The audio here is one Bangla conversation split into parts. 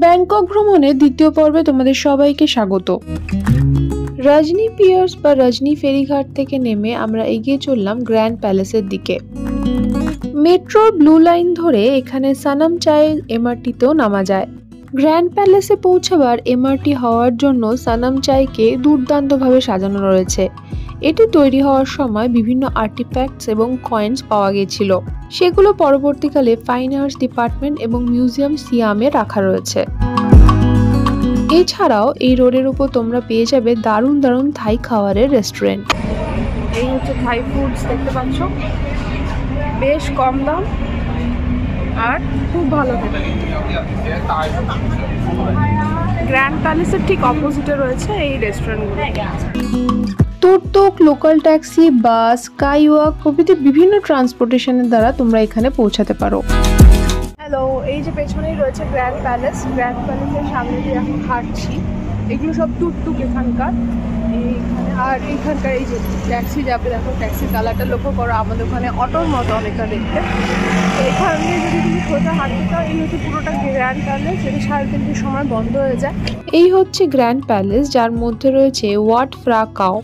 ব্যাংকক ভ্রমণের দ্বিতীয় পর্বে তোমাদের সবাইকে স্বাগত। রজনী পিয়ার্স বা রজনী ফেরিঘাট থেকে নেমে আমরা এগিয়ে চললাম গ্র্যান্ড প্যালেসের দিকে। মেট্রোর ব্লু লাইন ধরে এখানে সানামচাই এমআরটিতেও নামা যায়। গ্র্যান্ড প্যালেসে পৌঁছাবার এমআরটি হওয়ার জন্য সানামচাইকে দুর্দান্তভাবে সাজানো রয়েছে। এটি তৈরি হওয়ার সময় বিভিন্ন আর্টিফ্যাক্টস এবং কয়েন্স পাওয়া গিয়েছিল, সেগুলো পরবর্তীকালে ফাইন আর্টস ডিপার্টমেন্ট এবং মিউজিয়াম সিয়ামে রাখা রয়েছে। এছাড়াও এই রোডের উপর তোমরা পেয়ে যাবে দারুণ দারুণ থাই খাবারের রেস্টুরেন্ট। এই হচ্ছে থাই ফুডস, দেখতে পাচ্ছ, বেশ কম দাম আর খুব ভালো খেতে। গ্র্যান্ড প্যালেসের ঠিক অপোজিটে রয়েছে এই রেস্টুরেন্টগুলো। তুর্তুক, লোকাল ট্যাক্সি, বাস, স্কাইওয়াক প্রভৃতি বিভিন্ন ট্রান্সপোর্টেশনের দ্বারা তোমরা এখানে পৌঁছাতে পারো। হ্যালো, এই যে পেছনেই রয়েছে গ্র্যান্ড প্যালেস। গ্র্যান্ড প্যালেসের সামনে দিয়ে এখন হাঁটছি। এগুলো সব তুর্তুক এখানকার। এইখানে আর এখানকার এই যে ট্যাক্সি যাবে, দেখো ট্যাক্সি কালারটা লক্ষ্য করো, আমাদের ওখানে অটোর মতো অনেকটা দেখতে। এখান দিয়ে যদি তুমি সোজা হাঁটতে চাও, এই হচ্ছে পুরোটা গ্র্যান্ড প্যালেস। যেটা 3:30 সময় বন্ধ হয়ে যায়। এই হচ্ছে গ্র্যান্ড প্যালেস, যার মধ্যে রয়েছে ওয়াট ফ্রা কাও।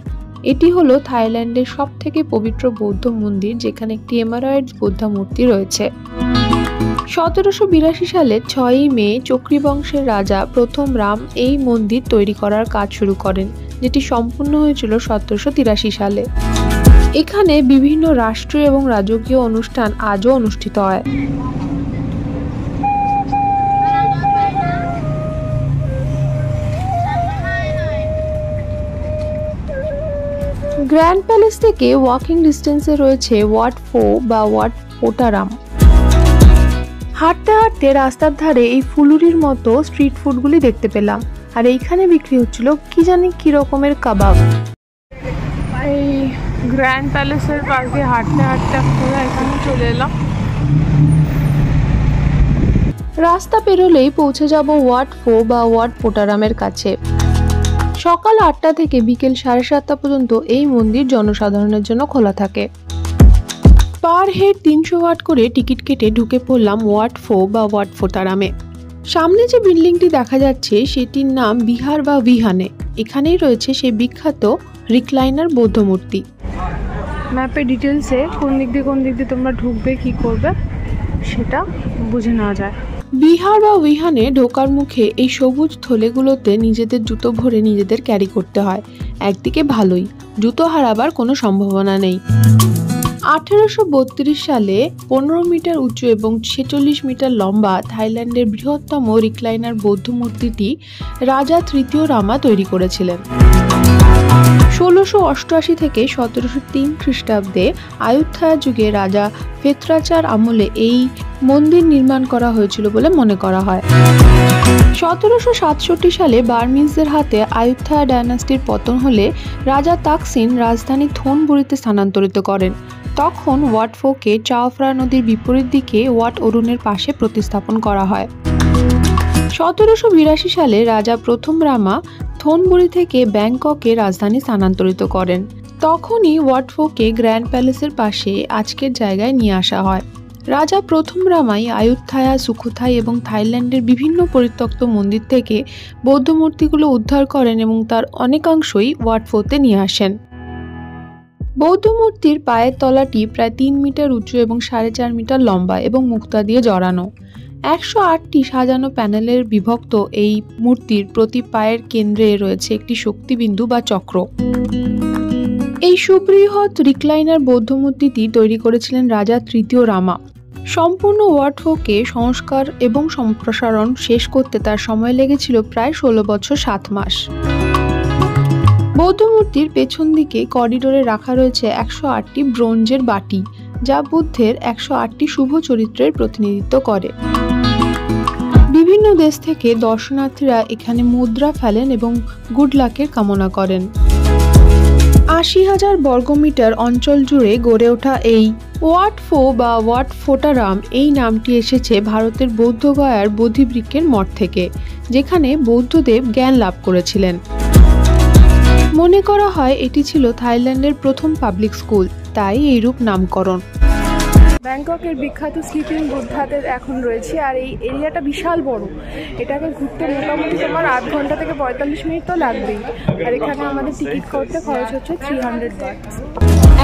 এটি হলো থাইল্যান্ডের সব থেকে পবিত্র বৌদ্ধ মন্দির, যেখানে একটি এমারাল্ড বুদ্ধা মূর্তি রয়েছে। 1782 সালের 6ই মে চক্রী বংশের রাজা প্রথম রাম এই মন্দির তৈরি করার কাজ শুরু করেন, যেটি সম্পূর্ণ হয়েছিল 1783 সালে। এখানে বিভিন্ন রাষ্ট্রীয় এবং রাজকীয় অনুষ্ঠান আজও অনুষ্ঠিত হয়। গ্র্যান্ড প্যালেস থেকে ওয়াকিং ডিস্টেন্সে রয়েছে ওয়াট ফো বা ওয়াট পোটারাম। হাঁটতে হাঁটতে রাস্তার ধারে এই ফুলুরির মতো স্ট্রিট ফুডগুলি দেখতে পেলাম, আর এইখানে বিক্রি হচ্ছিল কি জানি কি রকমের কাবাব। এই গ্র্যান্ড প্যালেসের পাশ দিয়ে হাঁটতে হাঁটতে আমরা এখানে চলে এলাম। রাস্তা পেরোলেই পৌঁছে যাব ওয়াট ফো বা ওয়াট পোটারামের কাছে। সকাল 8টা থেকে বিকেল 7:30 পর্যন্ত এই মন্দির জনসাধারণের জন্য খোলা থাকে। পার হেড 300 ওয়াট করে টিকিট কেটে ঢুকে পড়লাম ওয়াট ফো বা ওয়াট ফোটারামে। সামনে যে বিল্ডিংটি দেখা যাচ্ছে সেটির নাম বিহার বা বিহানে। এখানেই রয়েছে সেই বিখ্যাত রিক্লাইনার বৌদ্ধ মূর্তি। ম্যাপে ডিটেলসে কোন দিক দিয়ে তোমরা ঢুকবে, কি করবে সেটা বুঝে নেওয়া যায়। বিহার বা বিহানে ঢোকার মুখে এই সবুজ থলেগুলোতে নিজেদের জুতো ভরে নিজেদের ক্যারি করতে হয়। একদিকে ভালোই, জুতো হারাবার কোনো সম্ভাবনা নেই। 1832 সালে 15 মিটার উঁচু এবং 46 মিটার লম্বা থাইল্যান্ডের বৃহত্তম রিক্লাইনার বৌদ্ধ মূর্তিটি রাজা তৃতীয় রামা তৈরি করেছিলেন। 1688 থেকে 1703 খ্রিস্টাব্দে আয়ুত্থায়া যুগে রাজা ফেত্রাচার আমলে এই মন্দির নির্মাণ করা হয়েছিল বলে মনে করা হয়। 1767 সালে বার্মিজদের হাতে আয়ুত্থায়া ডায়নাস্টির পতন হলে রাজা তাকসিন রাজধানী থোনবুরিতে স্থানান্তরিত করেন। তখন ওয়াট ফোকে চাও ফ্রা নদীর বিপরীত দিকে ওয়াট অরুণের পাশে প্রতিস্থাপন করা হয়। 1782 সালে রাজা প্রথম রামা থোনবুরি থেকে ব্যাংককে রাজধানী স্থানান্তরিত করেন। তখনই ওয়াট ফোকে গ্র্যান্ড প্যালেসের পাশে আজকের জায়গায় নিয়ে আসা হয়। রাজা প্রথম রামাই আয়ুত্থায়া, সুখোথাই এবং থাইল্যান্ডের বিভিন্ন পরিত্যক্ত মন্দির থেকে বৌদ্ধ মূর্তিগুলো উদ্ধার করেন এবং তার অনেকাংশই ওয়াট ফোতে নিয়ে আসেন। বৌদ্ধ মূর্তির পায়ের তলাটি প্রায় 3 মিটার উঁচু এবং 4.5 মিটার লম্বা এবং মুক্তা দিয়ে জড়ানো। 108টি সাজানো প্যানেলের বিভক্ত এই মূর্তির প্রতি পায়ের কেন্দ্রে রয়েছে একটি শক্তিবিন্দু বা চক্র। এই সুবৃহৎ রিক্লাইনার বৌদ্ধ মূর্তিটি তৈরি করেছিলেন রাজা তৃতীয় রামা। সম্পূর্ণ ওয়াট ফোকে সংস্কার এবং সম্প্রসারণ শেষ করতে তার সময় লেগেছিল প্রায় 16 বছর 7 মাস। বৌদ্ধ মূর্তির পেছন দিকে করিডোরে রাখা রয়েছে 108টি ব্রোঞ্জের বাটি, যা বুদ্ধের 108টি শুভ চরিত্রের প্রতিনিধিত্ব করে। বিভিন্ন দেশ থেকে দর্শনার্থীরা এখানে মুদ্রা ফেলেন এবং গুড লাকের কামনা করেন। 80,000 বর্গমিটার অঞ্চল জুড়ে গড়ে ওঠা এই ওয়াট ফো বা ওয়াট ফোটারাম এই নামটি এসেছে ভারতের বৌদ্ধগয়ার বোধিবৃক্ষের মঠ থেকে, যেখানে বৌদ্ধদেব জ্ঞান লাভ করেছিলেন। মনে করা হয় এটি ছিল থাইল্যান্ডের প্রথম পাবলিক স্কুল, তাই এইরূপ নামকরণ। ব্যাংককের বিখ্যাত স্লিপিং বুদ্ধাদের এখন রয়েছে, আর এই এরিয়াটা বিশাল বড়। এটাকে ঘুরতে মোটামুটি তোমার 8 ঘন্টা থেকে 45 মিনিট তো লাগবেই। আর এখানে আমাদের টিকিট করতে খরচ হচ্ছে 300 বাট।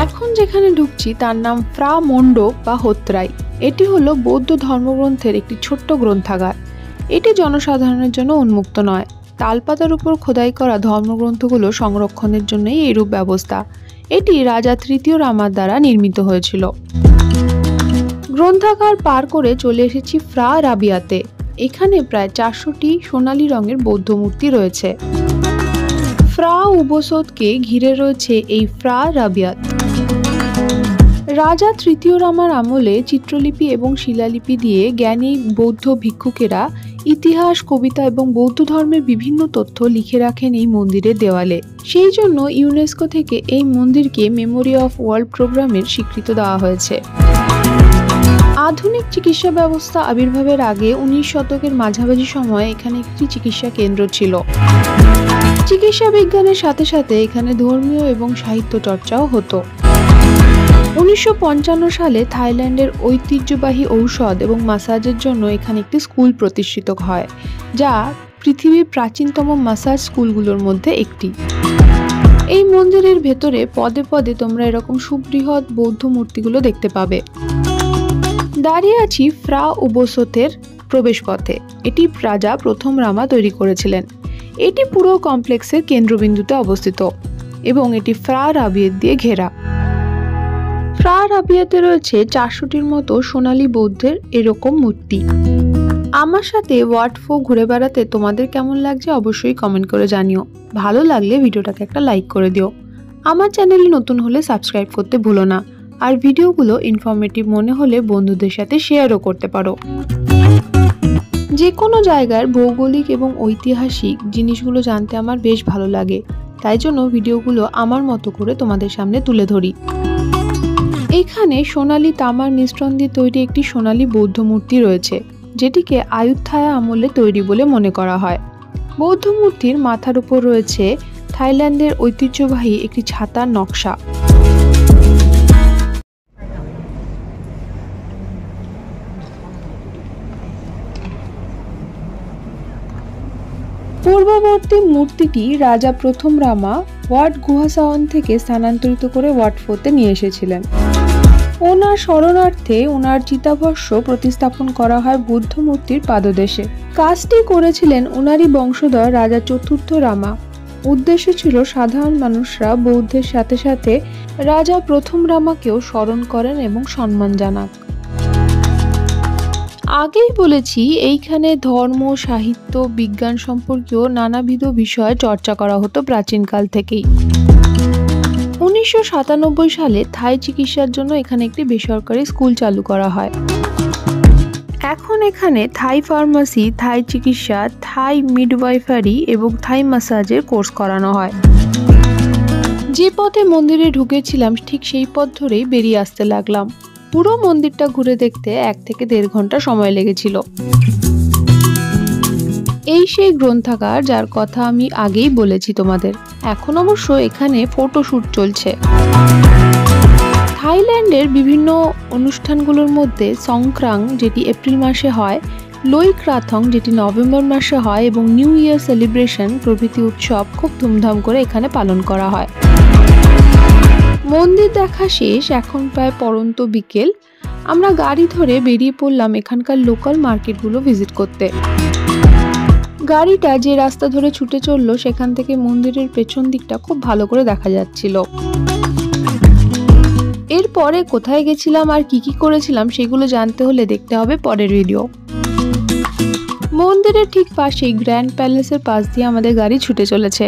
এখন যেখানে ঢুকছি তার নাম ফ্রা মন্ডপ বা হোত্রাই। এটি হলো বৌদ্ধ ধর্মগ্রন্থের একটি ছোট্ট গ্রন্থাগার। এটি জনসাধারণের জন্য উন্মুক্ত নয়। তালপাতার উপর খোদাই করা ধর্মগ্রন্থগুলো সংরক্ষণের জন্যই এইরূপ ব্যবস্থা। এটি রাজা তৃতীয় রামার দ্বারা নির্মিত হয়েছিল। গ্রন্থাগার পার করে চলে এসেছি ফ্রা রাবিয়াতে। এখানে প্রায় 400টি সোনালী রঙের বৌদ্ধ মূর্তি রয়েছে। ফ্রা উবোসোদকে ঘিরে রয়েছে এই ফ্রা রাবিয়াত। রাজা তৃতীয় রামার আমলে চিত্রলিপি এবং শিলালিপি দিয়ে জ্ঞানী বৌদ্ধ ভিক্ষুকেরা ইতিহাস, কবিতা এবং বৌদ্ধ ধর্মের বিভিন্ন তথ্য লিখে রাখেন এই মন্দিরের দেওয়ালে। সেই জন্য ইউনেস্কো থেকে এই মন্দিরকে মেমোরি অফ ওয়ার্ল্ড প্রোগ্রামের স্বীকৃতি দেওয়া হয়েছে। আধুনিক চিকিৎসা ব্যবস্থা আবির্ভাবের আগে 19 শতকের মাঝামাঝি সময়ে এখানে একটি চিকিৎসা কেন্দ্র ছিল। চিকিৎসা বিজ্ঞানের সাথে সাথে এখানে ধর্মীয় এবং সাহিত্য চর্চাও হতো। 1955 সালে থাইল্যান্ডের ঐতিহ্যবাহী ঔষধ এবং মাসাজের জন্য এখানে একটি স্কুল প্রতিষ্ঠিত হয়, যা পৃথিবীর প্রাচীনতম মাসাজ স্কুলগুলোর মধ্যে একটি। এই মন্দিরের ভেতরে পদে পদে তোমরা এরকম সুবৃহৎ বৌদ্ধ মূর্তিগুলো দেখতে পাবে। দাঁড়িয়ে আছি ফ্রা উবোসোতের প্রবেশপথে। এটি রাজা প্রথম রামা তৈরি করেছিলেন। এটি পুরো কমপ্লেক্সের কেন্দ্রবিন্দুতে অবস্থিত এবং এটি ফ্রা রাবিয়াত দিয়ে ঘেরা। ফ্রা রাবিয়াতে রয়েছে 400টির মতো সোনালী বৌদ্ধের এরকম মূর্তি। আমার সাথে ওয়াট ফো ঘুরে বেড়াতে তোমাদের কেমন লাগছে অবশ্যই কমেন্ট করে জানিও। ভালো লাগলে ভিডিওটাকে একটা লাইক করে দিও। আমার চ্যানেলে নতুন হলে সাবস্ক্রাইব করতে ভুলো না। আর ভিডিওগুলো ইনফরমেটিভ মনে হলে বন্ধুদের সাথে শেয়ারও করতে পারো। যে কোনো জায়গার ভৌগোলিক এবং ঐতিহাসিক জিনিসগুলো জানতে আমার বেশ ভালো লাগে, তাই জন্য ভিডিওগুলো আমার মতো করে তোমাদের সামনে তুলে ধরি। এখানে সোনালী তামার মিশ্রণ দিয়ে তৈরি একটি সোনালী বৌদ্ধ মূর্তি রয়েছে, যেটিকে আয়ুত্থায়া আমলে তৈরি বলে মনে করা হয়। বৌদ্ধ মূর্তির মাথার উপর রয়েছে থাইল্যান্ডের ঐতিহ্যবাহী একটি ছাতার নকশা। পূর্ববর্তী মূর্তিটি রাজা প্রথম রামা ওয়াট গুহাসাওয়ান থেকে স্থানান্তরিত করে ওয়াট ফোতে নিয়ে এসেছিলেন। ওনার স্মরণার্থে ওনার চিতাভস্ম প্রতিস্থাপন করা হয় বুদ্ধ মূর্তির পাদদেশে। কাজটি করেছিলেন ওনারই বংশধর রাজা চতুর্থ রামা। উদ্দেশ্য ছিল সাধারণ মানুষরা বৌদ্ধের সাথে সাথে রাজা প্রথম রামাকেও স্মরণ করেন এবং সম্মান জানান। আগেই বলেছি এইখানে ধর্ম, সাহিত্য, বিজ্ঞান সম্পর্কীয় নানাবিধ বিষয়ে চর্চা করা হতো প্রাচীনকাল থেকেই। 1997 সালে থাই চিকিৎসার জন্য এখানে একটি বেসরকারি স্কুল চালু করা হয়। এখন এখানে থাই ফার্মাসি, থাই চিকিৎসা, থাই মিডওয়াইফারি এবং থাই ম্যাসাজের কোর্স করানো হয়। যে পথে মন্দিরে ঢুকেছিলাম ঠিক সেই পথ ধরেই বেরিয়ে আসতে লাগলাম। পুরো মন্দিরটা ঘুরে দেখতে 1 থেকে 1.5 ঘন্টা সময় লেগেছিল। এই সেই গ্রন্থাগার যার কথা আমি আগেই বলেছি তোমাদের। এখন অবশ্য এখানে ফটোশুট চলছে। থাইল্যান্ডের বিভিন্ন অনুষ্ঠানগুলোর মধ্যে সংক্রাং, যেটি এপ্রিল মাসে হয়, লোই ক্রাথং, যেটি নভেম্বর মাসে হয়, এবং নিউ ইয়ার সেলিব্রেশন প্রভৃতি উৎসব খুব ধুমধাম করে এখানে পালন করা হয়। মন্দির দেখা শেষ, এখন প্রায় পড়ন্ত বিকেল। আমরা গাড়ি ধরে বেরিয়ে পড়লাম এখানকার লোকাল মার্কেটগুলো ভিজিট করতে। গাড়িটা যে রাস্তা ধরে ছুটে চললো সেখান থেকে মন্দিরের পেছন দিকটা খুব ভালো করে দেখা যাচ্ছিল। এরপরে কোথায় গেছিলাম আর কি করেছিলাম সেগুলো জানতে হলে দেখতে হবে পরের ভিডিও। মন্দিরের ঠিক পাশেই গ্র্যান্ড প্যালেসের পাশ দিয়ে আমাদের গাড়ি ছুটে চলেছে।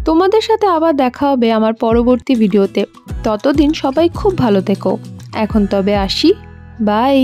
তোমাদের সাথে আবার দেখা হবে আমার পরবর্তী ভিডিওতে। ততদিন সবাই খুব ভালো থেকো। এখন তবে আসি, বাই।